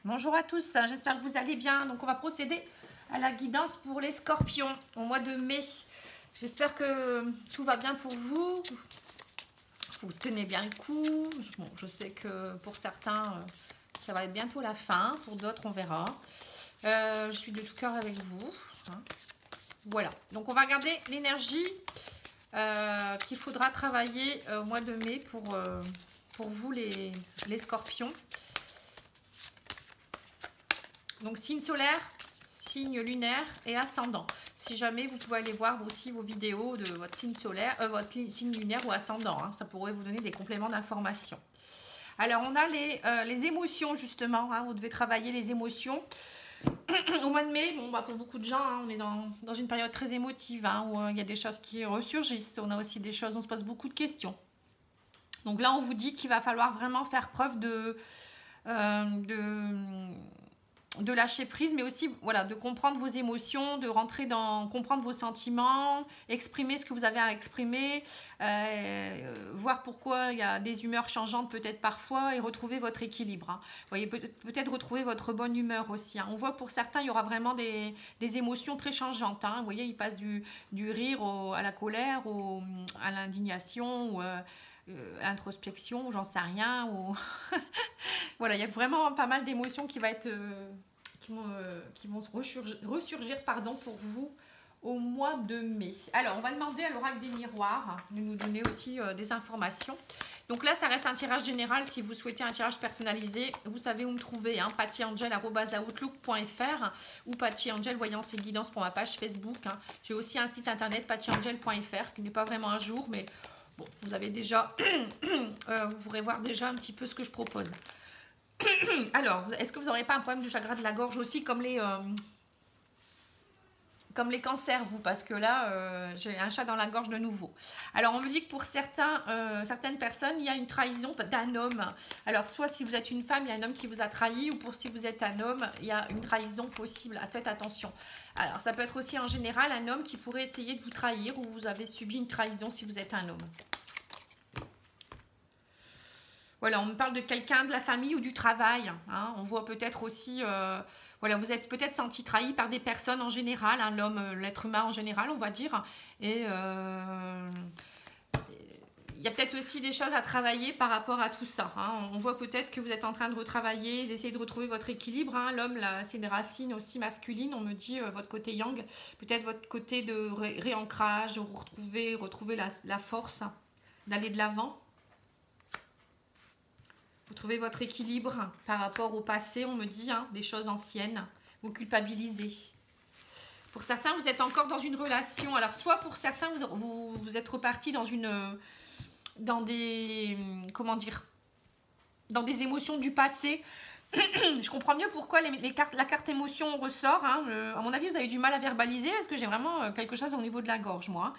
Bonjour à tous, j'espère que vous allez bien. Donc on va procéder à la guidance pour les scorpions au mois de mai. J'espère que tout va bien pour vous. Vous tenez bien le coup. Bon, je sais que pour certains, ça va être bientôt la fin. Pour d'autres, on verra. Je suis de tout cœur avec vous. Voilà, donc on va regarder l'énergie qu'il faudra travailler au mois de mai pour vous les scorpions. Donc signe solaire, signe lunaire et ascendant. Si jamais vous pouvez aller voir aussi vos vidéos de votre signe solaire, votre signe lunaire ou ascendant, hein, ça pourrait vous donner des compléments d'information. Alors on a les émotions justement, hein, vous devez travailler les émotions. Au mois de mai, bon, bah, pour beaucoup de gens, hein, on est dans une période très émotive, hein, où il y a des choses qui ressurgissent, on a aussi des choses, on se pose beaucoup de questions. Donc là on vous dit qu'il va falloir vraiment faire preuve de lâcher prise, mais aussi voilà, de comprendre vos émotions, de rentrer dans comprendre vos sentiments, exprimer ce que vous avez à exprimer, voir pourquoi il y a des humeurs changeantes peut-être parfois et retrouver votre équilibre. Hein. Vous voyez, peut-être retrouver votre bonne humeur aussi. Hein. On voit que pour certains, il y aura vraiment des émotions très changeantes. Hein. Vous voyez, ils passent du rire à la colère, à l'indignation, ou à l'introspection, j'en sais rien. Ou voilà, il y a vraiment pas mal d'émotions qui vont ressurgir pardon, pour vous au mois de mai. Alors, on va demander à l'oracle des miroirs de nous donner aussi des informations. Donc là, ça reste un tirage général. Si vous souhaitez un tirage personnalisé, vous savez où me trouver. Hein, pattyangel@outlook.fr ou pattyangel voyance et guidance pour ma page Facebook. Hein. J'ai aussi un site internet pattyangel.fr qui n'est pas vraiment un jour, mais bon, vous avez déjà, vous pourrez voir déjà un petit peu ce que je propose. Alors, est-ce que vous n'aurez pas un problème du chakra de la gorge aussi, comme les cancers, vous? Parce que là, j'ai un chat dans la gorge de nouveau. Alors, on me dit que pour certaines personnes, il y a une trahison d'un homme. Alors, soit si vous êtes une femme, il y a un homme qui vous a trahi, ou pour si vous êtes un homme, il y a une trahison possible. Faites attention. Alors, ça peut être aussi en général un homme qui pourrait essayer de vous trahir, ou vous avez subi une trahison si vous êtes un homme. Voilà, on me parle de quelqu'un de la famille ou du travail. Hein. On voit peut-être aussi, voilà, vous êtes peut-être senti trahi par des personnes en général, hein, l'homme, l'être humain en général, on va dire. Et il y a peut-être aussi des choses à travailler par rapport à tout ça. Hein. On voit peut-être que vous êtes en train de retravailler, d'essayer de retrouver votre équilibre. Hein. L'homme, c'est des racines aussi masculines. On me dit votre côté yang, peut-être votre côté de réancrage, retrouver la force d'aller de l'avant. Vous trouvez votre équilibre par rapport au passé, on me dit, hein, des choses anciennes. Vous culpabilisez. Pour certains, vous êtes encore dans une relation. Alors, soit pour certains, vous êtes reparti dans des émotions du passé. Je comprends mieux pourquoi la carte émotion ressort. Hein. À mon avis, vous avez du mal à verbaliser parce que j'ai vraiment quelque chose au niveau de la gorge, moi.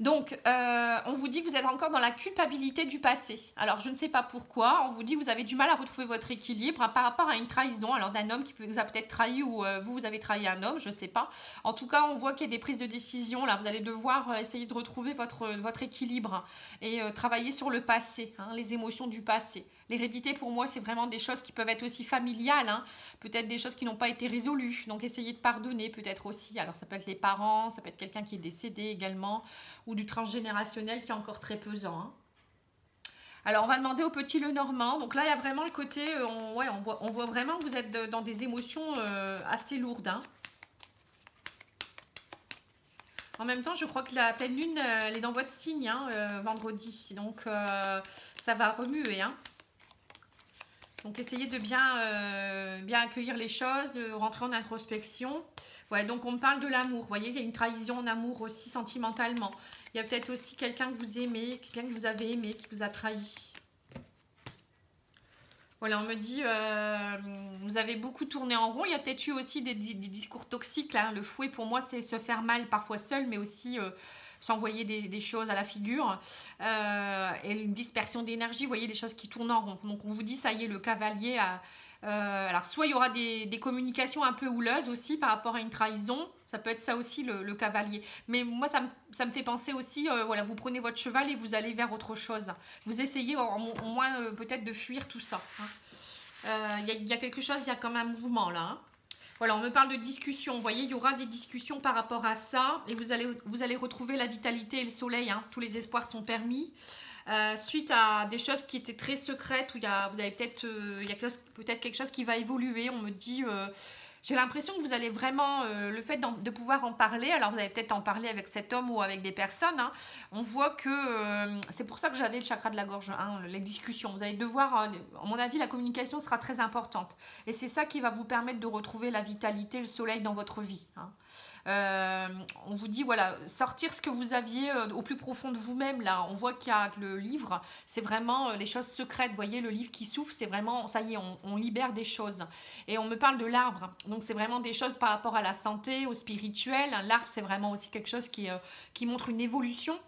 Donc, on vous dit que vous êtes encore dans la culpabilité du passé. Alors, je ne sais pas pourquoi. On vous dit que vous avez du mal à retrouver votre équilibre par rapport à une trahison. Alors, d'un homme qui vous a peut-être trahi ou vous avez trahi un homme, je ne sais pas. En tout cas, on voit qu'il y a des prises de décision. Là, vous allez devoir essayer de retrouver votre équilibre et travailler sur le passé, hein, les émotions du passé. L'hérédité, pour moi, c'est vraiment des choses qui peuvent être aussi familiales. Hein. Peut-être des choses qui n'ont pas été résolues. Donc, essayez de pardonner peut-être aussi. Alors, ça peut être les parents, ça peut être quelqu'un qui est décédé également, ou du transgénérationnel qui est encore très pesant. Hein. Alors, on va demander au petit Lenormand. Donc là, il y a vraiment le côté, on voit vraiment que vous êtes dans des émotions assez lourdes. Hein. En même temps, je crois que la pleine lune, elle est dans votre signe, hein, vendredi. Donc, ça va remuer. Hein. Donc, essayez de bien accueillir les choses, de rentrer en introspection. Ouais, donc, on me parle de l'amour. Vous voyez, il y a une trahison en amour aussi sentimentalement. Il y a peut-être aussi quelqu'un que vous aimez, quelqu'un que vous avez aimé, qui vous a trahi. Voilà, on me dit, vous avez beaucoup tourné en rond. Il y a peut-être eu aussi des discours toxiques. Là. Le fouet, pour moi, c'est se faire mal, parfois seul, mais aussi s'envoyer des choses à la figure. Et une dispersion d'énergie, vous voyez, des choses qui tournent en rond. Donc, on vous dit, ça y est, le cavalier a... alors, soit il y aura des communications un peu houleuses aussi par rapport à une trahison. Ça peut être ça aussi, le cavalier. Mais moi, ça me fait penser aussi, voilà, vous prenez votre cheval et vous allez vers autre chose. Vous essayez au moins peut-être de fuir tout ça. Hein. Il y a quelque chose, il y a comme un mouvement là. Hein. Voilà, on me parle de discussion. Vous voyez, il y aura des discussions par rapport à ça. Et vous allez retrouver la vitalité et le soleil. Hein. Tous les espoirs sont permis. Suite à des choses qui étaient très secrètes, où vous avez peut-être quelque chose qui va évoluer. On me dit... j'ai l'impression que vous allez vraiment, le fait de pouvoir en parler, alors vous allez peut-être en parler avec cet homme ou avec des personnes, hein, on voit que, c'est pour ça que j'avais le chakra de la gorge, hein, les discussions, vous allez devoir, à mon avis, la communication sera très importante. Et c'est ça qui va vous permettre de retrouver la vitalité, le soleil dans votre vie. Hein. On vous dit, voilà, sortir ce que vous aviez au plus profond de vous-même, là, on voit qu'il y a le livre, c'est vraiment les choses secrètes, vous voyez, le livre qui souffle, c'est vraiment, ça y est, on libère des choses. Et on me parle de l'arbre, donc c'est vraiment des choses par rapport à la santé, au spirituel, l'arbre c'est vraiment aussi quelque chose qui montre une évolution.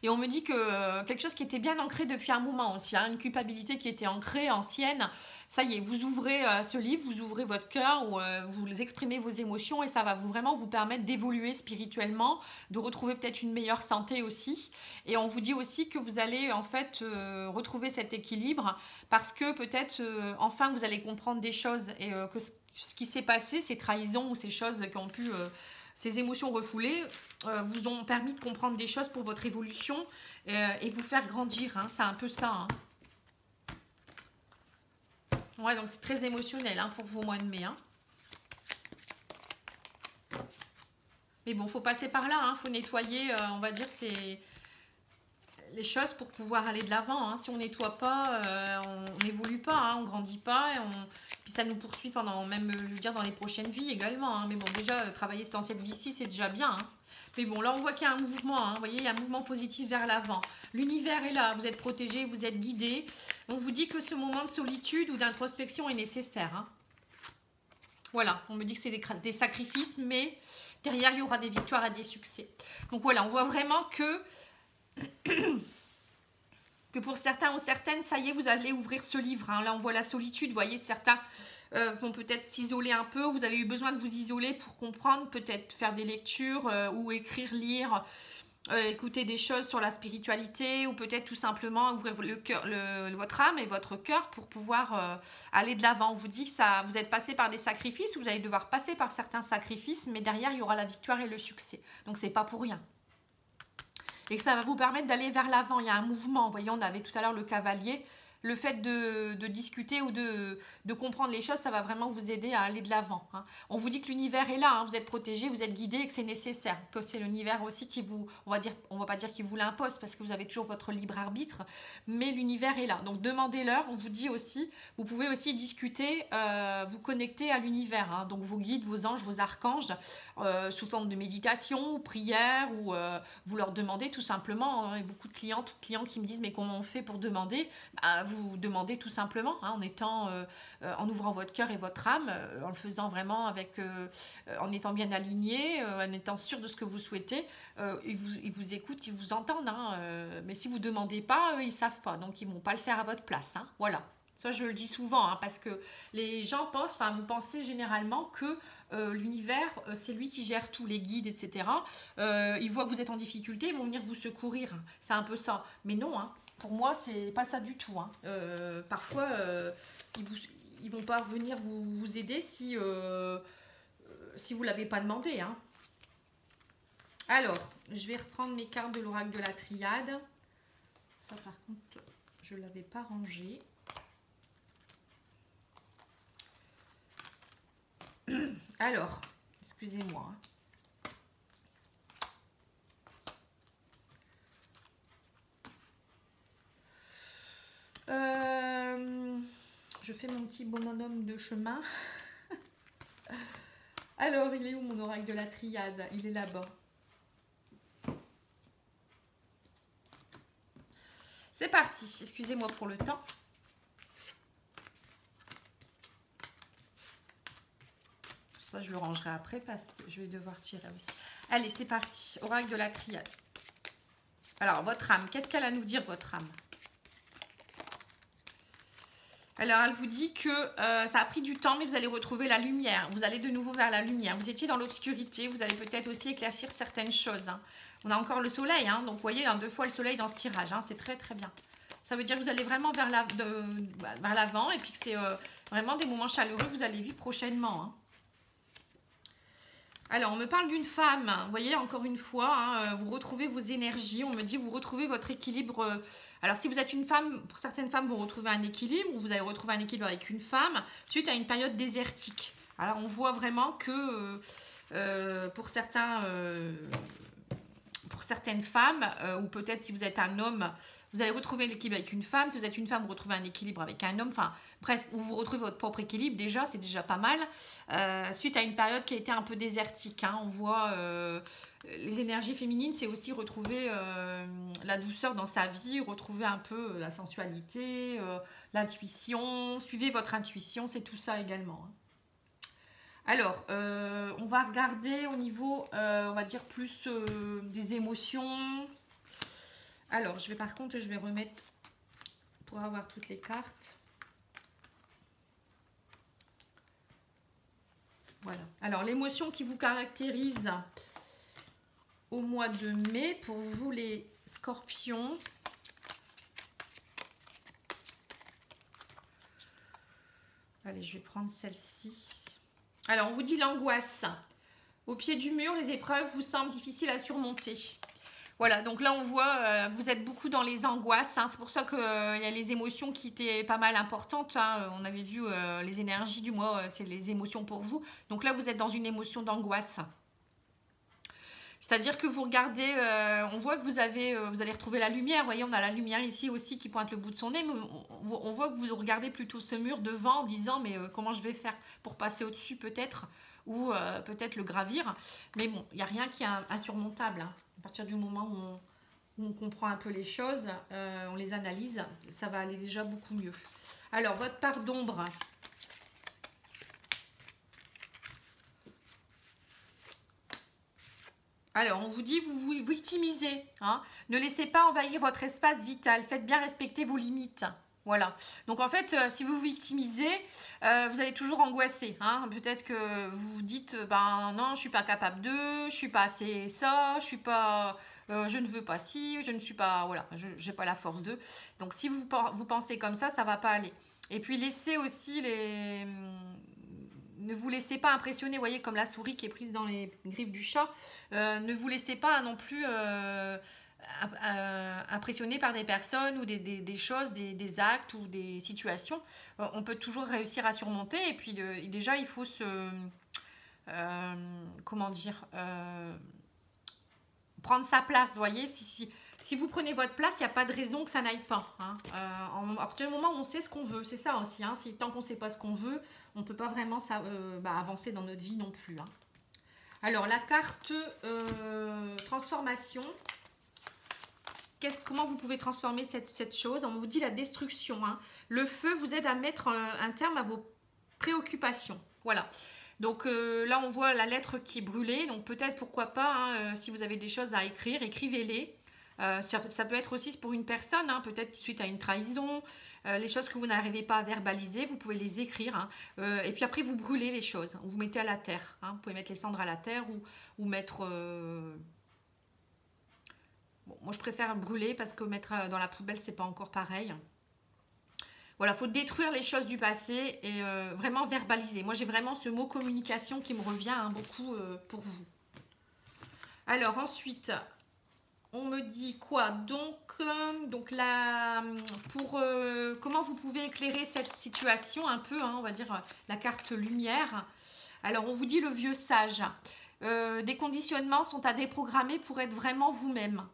Et on me dit que quelque chose qui était bien ancré depuis un moment aussi, hein, une culpabilité qui était ancrée, ancienne, ça y est, vous ouvrez ce livre, vous ouvrez votre cœur, ou vous exprimez vos émotions et ça va vraiment vous permettre d'évoluer spirituellement, de retrouver peut-être une meilleure santé aussi. Et on vous dit aussi que vous allez en fait retrouver cet équilibre parce que peut-être enfin vous allez comprendre des choses et que ce qui s'est passé, ces trahisons ou ces choses qui ont pu... ces émotions refoulées vous ont permis de comprendre des choses pour votre évolution et vous faire grandir. Hein. C'est un peu ça. Hein. Ouais, donc c'est très émotionnel hein, pour vous au mois de mai. Hein. Mais bon, il faut passer par là. Il faut nettoyer, on va dire, les choses pour pouvoir aller de l'avant. Hein. Si on ne nettoie pas, on n'évolue pas, hein, on ne grandit pas. Puis ça nous poursuit pendant même, je veux dire, dans les prochaines vies également. Hein. Mais bon, déjà, travailler dans cette vie-ci, c'est déjà bien. Hein. Mais bon, là, on voit qu'il y a un mouvement. Hein. Vous voyez, il y a un mouvement positif vers l'avant. L'univers est là, vous êtes protégé, vous êtes guidé. On vous dit que ce moment de solitude ou d'introspection est nécessaire. Hein. Voilà, on me dit que c'est des sacrifices, mais derrière, il y aura des victoires et des succès. Donc voilà, on voit vraiment que pour certains ou certaines, ça y est, vous allez ouvrir ce livre. Hein. Là, on voit la solitude. Vous voyez, certains vont peut-être s'isoler un peu. Vous avez eu besoin de vous isoler pour comprendre, peut-être faire des lectures ou écrire, lire, écouter des choses sur la spiritualité ou peut-être tout simplement ouvrir votre âme et votre cœur pour pouvoir aller de l'avant. On vous dit que ça, vous êtes passé par des sacrifices, vous allez devoir passer par certains sacrifices, mais derrière, il y aura la victoire et le succès. Donc, c'est pas pour rien. Et que ça va vous permettre d'aller vers l'avant. Il y a un mouvement. Vous voyez, on avait tout à l'heure le cavalier. Le fait de discuter ou de comprendre les choses, ça va vraiment vous aider à aller de l'avant. Hein. On vous dit que l'univers est là, hein, vous êtes protégé, vous êtes guidé et que c'est nécessaire. Que c'est l'univers aussi qui vous, on va pas dire qu'il vous l'impose parce que vous avez toujours votre libre arbitre, mais l'univers est là. Donc demandez-leur, on vous dit aussi, vous pouvez aussi discuter, vous connecter à l'univers. Hein. Donc vos guides, vos anges, vos archanges, sous forme de méditation ou prière, ou vous leur demandez tout simplement. Hein, il y a beaucoup de clients qui me disent mais comment on fait pour demander vous demandez tout simplement, hein, en ouvrant votre cœur et votre âme, en le faisant vraiment en étant bien aligné, en étant sûr de ce que vous souhaitez. Ils vous écoutent, ils vous entendent. Hein, mais si vous ne demandez pas, eux, ils ne savent pas. Donc, ils ne vont pas le faire à votre place. Hein, voilà. Ça, je le dis souvent, hein, parce que les gens pensent, enfin, vous pensez généralement que l'univers, c'est lui qui gère tous les guides, etc. Ils voient que vous êtes en difficulté, ils vont venir vous secourir. C'est un peu ça. Mais non, hein. Pour moi, c'est pas ça du tout. Hein. Parfois, ils vont pas venir vous aider si vous ne l'avez pas demandé. Hein. Alors, je vais reprendre mes cartes de l'oracle de la triade. Ça, par contre, je ne l'avais pas rangé. Alors, excusez-moi. Hein. Je fais mon petit bonhomme de chemin. Alors, il est où mon oracle de la triade? Il est là-bas. C'est parti. Excusez-moi pour le temps. Ça, je le rangerai après parce que je vais devoir tirer aussi. Allez, c'est parti. Oracle de la triade. Alors, votre âme. Qu'est-ce qu'elle a à nous dire, votre âme? Alors, elle vous dit que ça a pris du temps, mais vous allez retrouver la lumière. Vous allez de nouveau vers la lumière. Vous étiez dans l'obscurité. Vous allez peut-être aussi éclaircir certaines choses. Hein. On a encore le soleil. Hein, donc, vous voyez, 2 fois le soleil dans ce tirage. Hein, c'est très, très bien. Ça veut dire que vous allez vraiment vers l'avant et puis que c'est vraiment des moments chaleureux que vous allez vivre prochainement. Hein. Alors, on me parle d'une femme. Vous voyez, encore une fois, hein, vous retrouvez vos énergies. On me dit, vous retrouvez votre équilibre. Alors, si vous êtes une femme, pour certaines femmes, vous retrouvez un équilibre ou vous allez retrouver un équilibre avec une femme suite à une période désertique. Alors, on voit vraiment que pour certaines femmes, ou peut-être si vous êtes un homme, vous allez retrouver l'équilibre avec une femme. Si vous êtes une femme, vous retrouvez un équilibre avec un homme. Enfin, bref, vous retrouvez votre propre équilibre déjà, c'est déjà pas mal. Suite à une période qui a été un peu désertique. Hein, on voit les énergies féminines, c'est aussi retrouver la douceur dans sa vie, retrouver un peu la sensualité, l'intuition. Suivez votre intuition, c'est tout ça également. Hein. Alors, on va regarder au niveau, on va dire plus des émotions. Alors, par contre, je vais remettre pour avoir toutes les cartes. Voilà. Alors, l'émotion qui vous caractérise au mois de mai pour vous les scorpions. Allez, je vais prendre celle-ci. Alors, on vous dit l'angoisse. Au pied du mur, les épreuves vous semblent difficiles à surmonter. Voilà, donc là, on voit que vous êtes beaucoup dans les angoisses. Hein. C'est pour ça qu'il y a les émotions qui étaient pas mal importantes. Hein. On avait vu les énergies du mois, c'est les émotions pour vous. Donc là, vous êtes dans une émotion d'angoisse. C'est-à-dire que vous regardez, on voit que vous allez retrouver la lumière. Vous voyez, on a la lumière ici aussi qui pointe le bout de son nez. Mais on voit que vous regardez plutôt ce mur devant en disant, mais comment je vais faire pour passer au-dessus peut-être, ou peut-être le gravir. Mais bon, il n'y a rien qui est insurmontable. Hein. À partir du moment où on comprend un peu les choses, on les analyse, ça va aller déjà beaucoup mieux. Alors, votre part d'ombre. Alors, on vous dit, vous vous victimisez. Hein. Ne laissez pas envahir votre espace vital. Faites bien respecter vos limites. Voilà. Donc, en fait, si vous vous victimisez, vous allez toujours angoisser. Hein. Peut-être que vous vous dites, ben non, je suis pas capable de, je suis pas assez ça, je suis pas, je ne veux pas ci, je ne suis pas, voilà, je n'ai pas la force de. Donc, si vous pensez comme ça va pas aller. Et puis, laissez aussi les... Ne vous laissez pas impressionner, vous voyez, comme la souris qui est prise dans les griffes du chat. Ne vous laissez pas non plus impressionner par des personnes ou des choses, des actes ou des situations. On peut toujours réussir à surmonter. Et puis déjà, il faut comment dire, prendre sa place, vous voyez. Si vous prenez votre place, il n'y a pas de raison que ça n'aille pas. Hein. À partir du moment où on sait ce qu'on veut, c'est ça aussi. Hein. Tant qu'on ne sait pas ce qu'on veut, on ne peut pas vraiment avancer dans notre vie non plus. Hein. Alors, la carte transformation. Comment vous pouvez transformer cette chose? On vous dit la destruction. Hein. Le feu vous aide à mettre un terme à vos préoccupations. Voilà. Donc là, on voit la lettre qui est brûlée. Donc peut-être, pourquoi pas, hein, si vous avez des choses à écrire, écrivez-les. Ça peut être aussi pour une personne, hein, peut-être suite à une trahison, les choses que vous n'arrivez pas à verbaliser, vous pouvez les écrire. Hein, et puis après, vous brûlez les choses, vous mettez à la terre. Hein, vous pouvez mettre les cendres à la terre ou mettre... Bon, moi, je préfère brûler parce que mettre dans la poubelle, c'est pas encore pareil. Voilà, il faut détruire les choses du passé et vraiment verbaliser. Moi, j'ai vraiment ce mot communication qui me revient hein, beaucoup pour vous. Alors, ensuite... On me dit quoi? Donc là, comment vous pouvez éclairer cette situation un peu, hein, on va dire la carte lumière. Alors, on vous dit le vieux sage. Des conditionnements sont à déprogrammer pour être vraiment vous-même.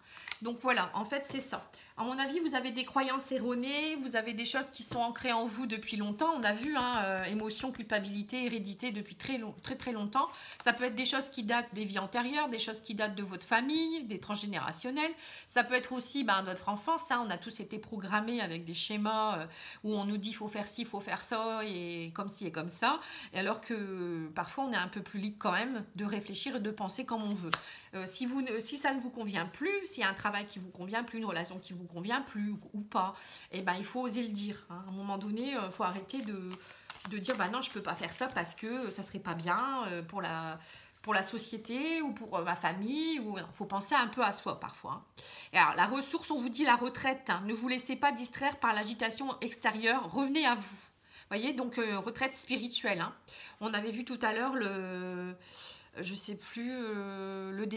Donc voilà, en fait, c'est ça. À mon avis, vous avez des croyances erronées, vous avez des choses qui sont ancrées en vous depuis longtemps. On a vu, hein, émotion, culpabilité, hérédité depuis très longtemps. Ça peut être des choses qui datent des vies antérieures, des choses qui datent de votre famille, des transgénérationnels. Ça peut être aussi notre enfance. Hein. On a tous été programmés avec des schémas où on nous dit il faut faire ci, il faut faire ça, et comme ci et comme ça. Et alors que parfois, on est un peu plus libre quand même de réfléchir et de penser comme on veut. Si ça ne vous convient plus, s'il y a un travail qui vous convient plus, une relation qui vous convient plus ou pas, eh ben, il faut oser le dire. Hein. À un moment donné, il faut arrêter de dire bah non, je peux pas faire ça parce que ça serait pas bien pour la... pour la société ou pour ma famille. Il faut penser un peu à soi parfois. Hein. Et alors, la ressource, on vous dit la retraite. Hein. Ne vous laissez pas distraire par l'agitation extérieure. Revenez à vous. Voyez, donc retraite spirituelle. Hein. On avait vu tout à l'heure le... Je sais plus,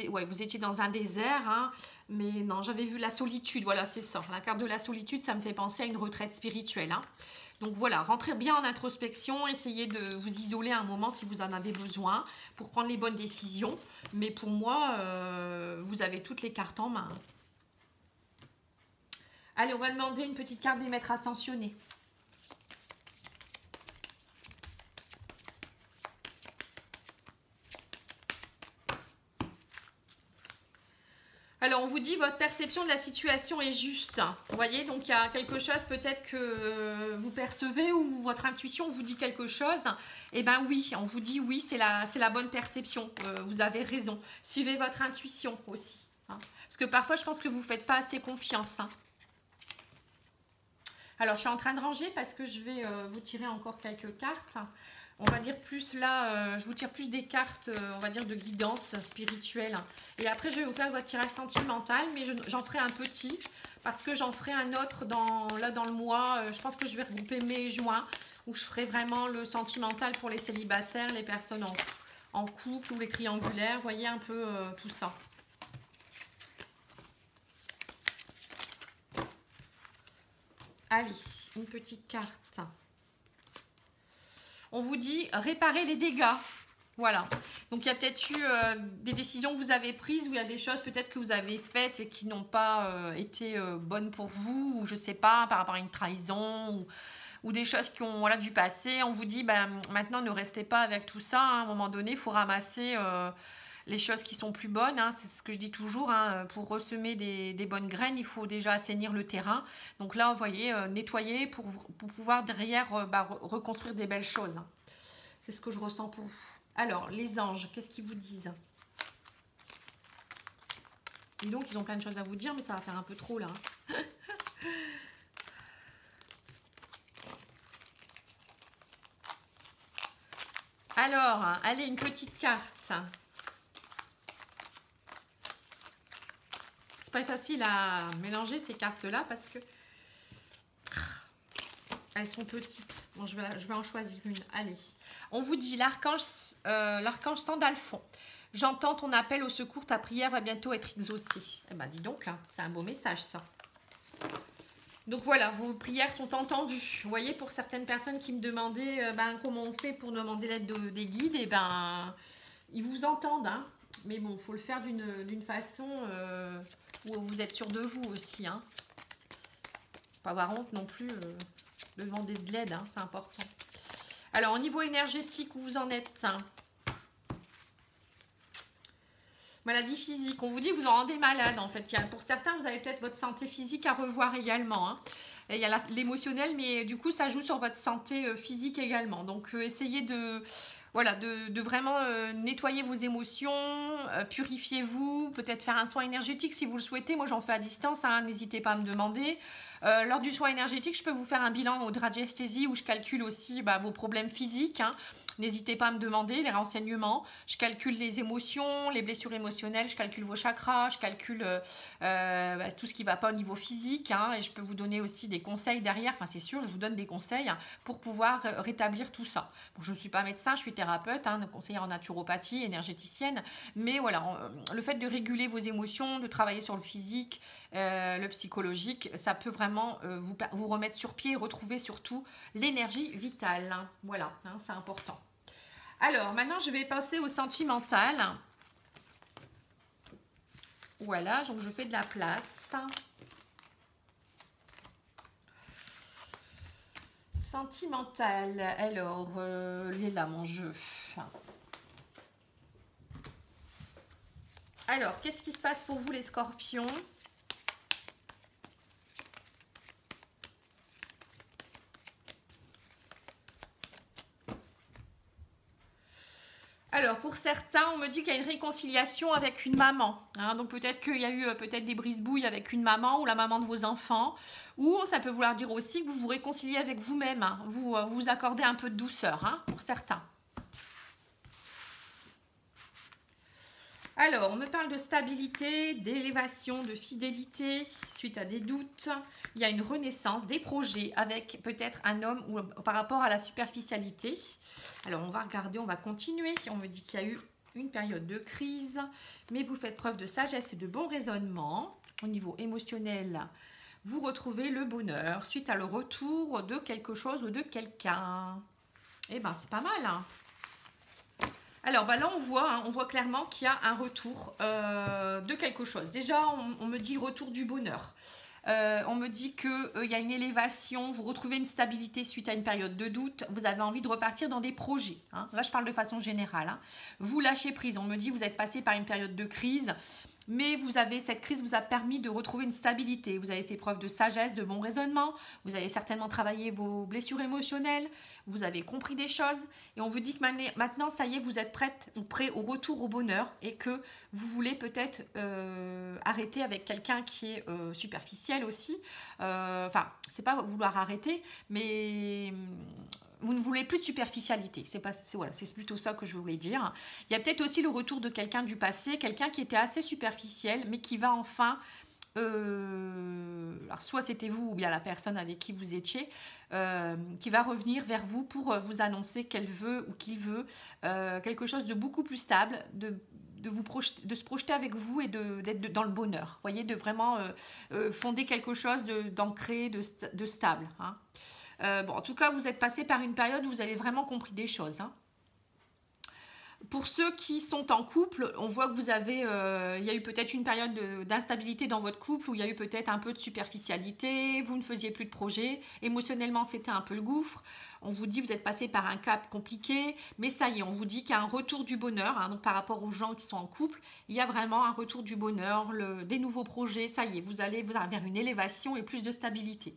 ouais, vous étiez dans un désert, hein, mais non, j'avais vu la solitude, voilà, c'est ça. La carte de la solitude, ça me fait penser à une retraite spirituelle. Hein. Donc voilà, rentrez bien en introspection, essayez de vous isoler un moment si vous en avez besoin pour prendre les bonnes décisions. Mais pour moi, vous avez toutes les cartes en main. Allez, on va demander une petite carte des maîtres ascensionnés. Alors, on vous dit votre perception de la situation est juste. Vous voyez, donc il y a quelque chose peut-être que vous percevez ou votre intuition vous dit quelque chose. Eh bien oui, on vous dit oui, c'est la bonne perception. Vous avez raison. Suivez votre intuition aussi. Hein. Parce que parfois, je pense que vous ne faites pas assez confiance. Hein. Alors, je suis en train de ranger parce que je vais vous tirer encore quelques cartes. On va dire plus là, je vous tire plus des cartes, on va dire de guidance spirituelle. Et après, je vais vous faire votre tirage sentimental, mais j'en ferai un petit parce que j'en ferai un autre là dans le mois. Je pense que je vais regrouper mai et juin où je ferai vraiment le sentimental pour les célibataires, les personnes en couple ou les triangulaires. Vous voyez un peu tout ça. Allez, une petite carte. On vous dit réparer les dégâts. Voilà. Donc, il y a peut-être eu des décisions que vous avez prises, où il y a des choses peut-être que vous avez faites et qui n'ont pas été bonnes pour vous, ou je ne sais pas, par rapport à une trahison, ou des choses qui ont du passé. On vous dit, ben, maintenant, ne restez pas avec tout ça. Hein. À un moment donné, il faut ramasser les choses qui sont plus bonnes. Hein. C'est ce que je dis toujours. Hein. Pour ressemer des bonnes graines, il faut déjà assainir le terrain. Donc là, vous voyez, nettoyer pour pouvoir derrière reconstruire des belles choses. C'est ce que je ressens pour vous. Alors, les anges, qu'est-ce qu'ils vous disent? Dis donc, ils ont plein de choses à vous dire, mais ça va faire un peu trop là. Hein. Alors, allez, une petite carte. C'est pas facile à mélanger ces cartes-là parce que elles sont petites. Bon, je vais en choisir une. Allez. On vous dit l'archange Sandalphon. J'entends ton appel au secours, ta prière va bientôt être exaucée. Eh ben, dis donc, hein, c'est un beau message, ça. Donc voilà, vos prières sont entendues. Vous voyez, pour certaines personnes qui me demandaient comment on fait pour demander l'aide des guides, et ils vous entendent. Hein. Mais bon, il faut le faire d'une façon où vous êtes sûr de vous aussi. Hein. Pas avoir honte non plus de demander de l'aide, hein, c'est important. Alors, au niveau énergétique, où vous en êtes? Maladie physique, on vous dit que vous en rendez malade en fait. Pour certains, vous avez peut-être votre santé physique à revoir également. Hein. Il y a l'émotionnel, mais du coup, ça joue sur votre santé physique également. Donc, essayez de vraiment nettoyer vos émotions, purifiez-vous, peut-être faire un soin énergétique si vous le souhaitez. Moi, j'en fais à distance, hein, n'hésitez pas à me demander. Lors du soin énergétique, je peux vous faire un bilan au radiesthésie où je calcule aussi vos problèmes physiques. Hein. N'hésitez pas à me demander les renseignements. Je calcule les émotions, les blessures émotionnelles, je calcule vos chakras, je calcule tout ce qui ne va pas au niveau physique. Hein, et je peux vous donner aussi des conseils derrière. Enfin, c'est sûr, je vous donne des conseils pour pouvoir rétablir tout ça. Bon, je ne suis pas médecin, je suis thérapeute, conseillère en naturopathie, énergéticienne. Mais voilà, le fait de réguler vos émotions, de travailler sur le physique, le psychologique, ça peut vraiment vous remettre sur pied et retrouver surtout l'énergie vitale. Hein. Voilà, hein, c'est important. Alors, maintenant, je vais passer au sentimental. Voilà, donc je fais de la place. Sentimental. Alors, il est là, mon jeu. Alors, qu'est-ce qui se passe pour vous, les scorpions ? Alors, pour certains, on me dit qu'il y a une réconciliation avec une maman. Hein, donc, peut-être qu'il y a eu des brise-bouilles avec une maman ou la maman de vos enfants. Ou ça peut vouloir dire aussi que vous vous réconciliez avec vous-même. Hein, vous accordez un peu de douceur, hein, pour certains. Alors, on me parle de stabilité, d'élévation, de fidélité suite à des doutes. Il y a une renaissance, des projets avec peut-être un homme ou par rapport à la superficialité. Alors, on va regarder, on va continuer. Si on me dit qu'il y a eu une période de crise, mais vous faites preuve de sagesse et de bon raisonnement. Au niveau émotionnel, vous retrouvez le bonheur suite à le retour de quelque chose ou de quelqu'un. Eh bien, c'est pas mal, hein. Alors bah là on voit clairement qu'il y a un retour de quelque chose. Déjà on me dit retour du bonheur. On me dit qu'il y a une élévation, vous retrouvez une stabilité suite à une période de doute, vous avez envie de repartir dans des projets. Hein. Là je parle de façon générale. Hein. Vous lâchez prise, on me dit que vous êtes passé par une période de crise. Mais cette crise vous a permis de retrouver une stabilité. Vous avez fait preuve de sagesse, de bon raisonnement. Vous avez certainement travaillé vos blessures émotionnelles. Vous avez compris des choses. Et on vous dit que maintenant, ça y est, vous êtes prête ou prêt au retour au bonheur. Et que vous voulez peut-être arrêter avec quelqu'un qui est superficiel aussi. Enfin, c'est pas vouloir arrêter, mais vous ne voulez plus de superficialité. Voilà, c'est plutôt ça que je voulais dire. Il y a peut-être aussi le retour de quelqu'un du passé, quelqu'un qui était assez superficiel, mais qui va enfin... alors soit c'était vous ou bien la personne avec qui vous étiez, qui va revenir vers vous pour vous annoncer qu'elle veut ou qu'il veut quelque chose de beaucoup plus stable, de se projeter avec vous et d'être dans le bonheur. Vous voyez, de vraiment fonder quelque chose d'ancré, de stable. Hein. Bon, en tout cas, vous êtes passé par une période où vous avez vraiment compris des choses. Hein. Pour ceux qui sont en couple, on voit que vous avez, il y a eu peut-être une période d'instabilité dans votre couple où il y a eu peut-être un peu de superficialité, vous ne faisiez plus de projet, émotionnellement c'était un peu le gouffre. On vous dit que vous êtes passé par un cap compliqué, mais ça y est, on vous dit qu'il y a un retour du bonheur. Hein, donc par rapport aux gens qui sont en couple, il y a vraiment un retour du bonheur, des nouveaux projets, ça y est, vous allez vers une élévation et plus de stabilité.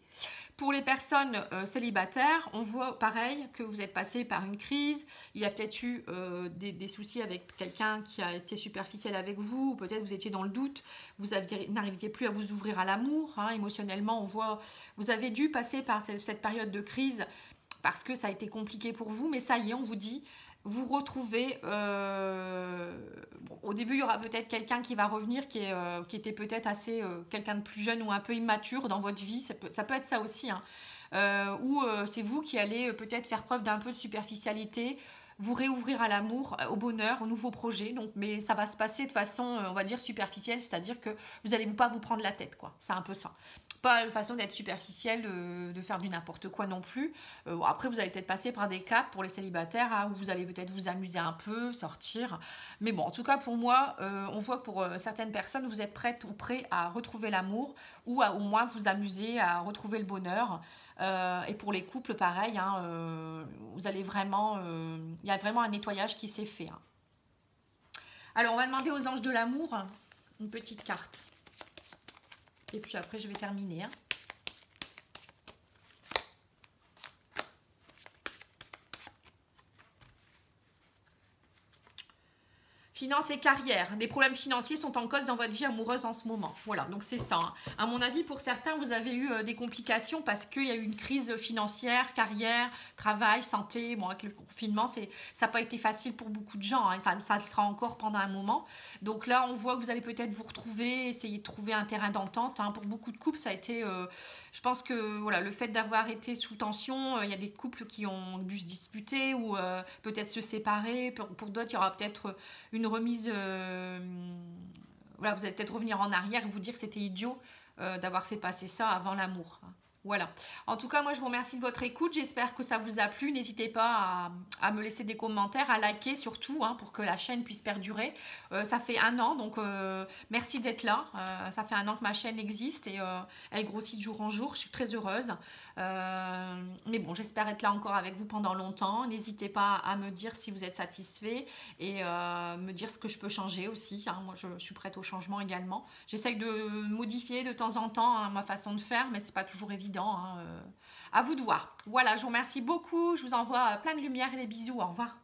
Pour les personnes célibataires, on voit pareil que vous êtes passé par une crise. Il y a peut-être eu des soucis avec quelqu'un qui a été superficiel avec vous. Ou peut-être vous étiez dans le doute. Vous n'arriviez plus à vous ouvrir à l'amour. Hein, émotionnellement, on voit vous avez dû passer par cette période de crise parce que ça a été compliqué pour vous. Mais ça y est, on vous dit... Vous retrouvez, bon, au début il y aura peut-être quelqu'un qui va revenir qui était peut-être assez quelqu'un de plus jeune ou un peu immature dans votre vie, ça peut être ça aussi, hein. Ou c'est vous qui allez peut-être faire preuve d'un peu de superficialité, vous réouvrir à l'amour, au bonheur, aux nouveaux projets, donc, mais ça va se passer de façon, on va dire, superficielle, c'est-à-dire que vous n'allez pas vous prendre la tête, quoi. C'est un peu ça. Pas une façon d'être superficielle, de faire du n'importe quoi non plus. Après, vous allez peut-être passer par des caps pour les célibataires, hein, où vous allez peut-être vous amuser un peu, sortir. Mais bon, en tout cas, pour moi, on voit que pour certaines personnes, vous êtes prête ou prêt à retrouver l'amour ou à au moins vous amuser, à retrouver le bonheur. Et pour les couples, pareil, hein, vous allez vraiment... il y a vraiment un nettoyage qui s'est fait. Hein. Alors, on va demander aux anges de l'amour une petite carte. Et puis après, je vais terminer. Hein. Finances et carrière. Des problèmes financiers sont en cause dans votre vie amoureuse en ce moment. Voilà, donc c'est ça. Hein. À mon avis, pour certains, vous avez eu des complications parce qu'il y a eu une crise financière, carrière, travail, santé. Bon, avec le confinement, ça n'a pas été facile pour beaucoup de gens. Hein, et ça le sera encore pendant un moment. Donc là, on voit que vous allez peut-être vous retrouver, essayer de trouver un terrain d'entente. Hein. Pour beaucoup de couples, ça a été... je pense que voilà, le fait d'avoir été sous tension, il y a des couples qui ont dû se disputer ou peut-être se séparer. Pour d'autres, il y aura peut-être une remise, voilà, vous allez peut-être revenir en arrière et vous dire que c'était idiot d'avoir fait passer ça avant l'amour. Voilà. En tout cas, moi, je vous remercie de votre écoute. J'espère que ça vous a plu. N'hésitez pas à me laisser des commentaires, à liker surtout, hein, pour que la chaîne puisse perdurer. Ça fait 1 an, donc merci d'être là. Ça fait 1 an que ma chaîne existe et elle grossit de jour en jour. Je suis très heureuse. Mais bon, j'espère être là encore avec vous pendant longtemps. N'hésitez pas à me dire si vous êtes satisfait et me dire ce que je peux changer aussi. Hein. Moi, je suis prête au changement également. J'essaye de modifier de temps en temps, hein, ma façon de faire, mais c'est pas toujours évident. Hein, à vous de voir. Voilà, je vous remercie beaucoup. Je vous envoie plein de lumière et des bisous. Au revoir.